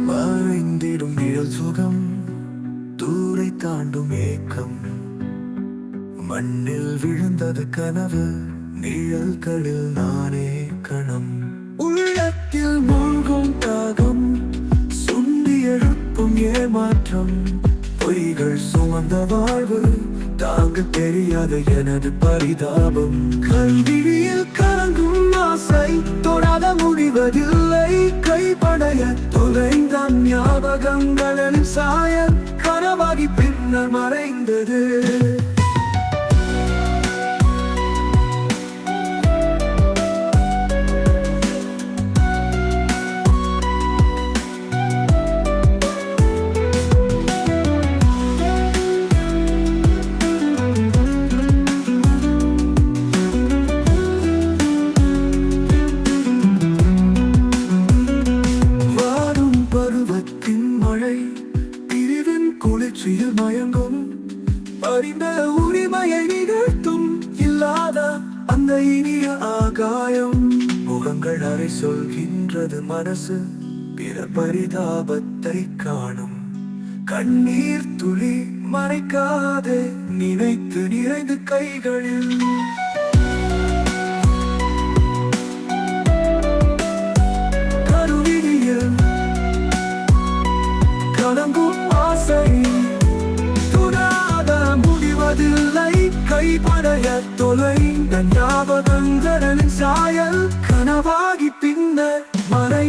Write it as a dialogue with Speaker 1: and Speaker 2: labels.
Speaker 1: மறைந்திடும் நிழல் சுகம், தூரை தாண்டும் ஏக்கம், மண்ணில் விழுந்தது கனவு, நிழல்களில் நானே கணம். உள்ளத்தில் மூழ்கும் தாகம், சுண்டி எழுப்பும் ஏமாற்றம், பொய்கள் சுமந்த வாழ்வு, தாங்க தெரியாத எனது பரிதாபம். கல்விழியில் கலங்கும் ஆசை, தொடாத முடிவதில்லை, கைப்படைய தொலைந்த ஞாபகங்களின் சாயல், கனவாகி பின்னர் மறைந்தது. குளிர்ச்சியில் மயங்கும், அறிந்த உரிமையை நிகழ்த்தும், இல்லாத அந்த இனிய ஆகாயம். முகங்கள் அறை சொல்கின்றது மனசு, பிற பரிதாபத்தை காணும். கண்ணீர் துளி மறைக்காதே, நினைத்து நிறைந்து கைகளில். கருவிழியில் கலங்கும் ஆசை, துடாத முடிவதில்லை, கைப்படைய தொலைந்த ஞாபகங்களின் சாயல், கனவாகி பின்னர் மறை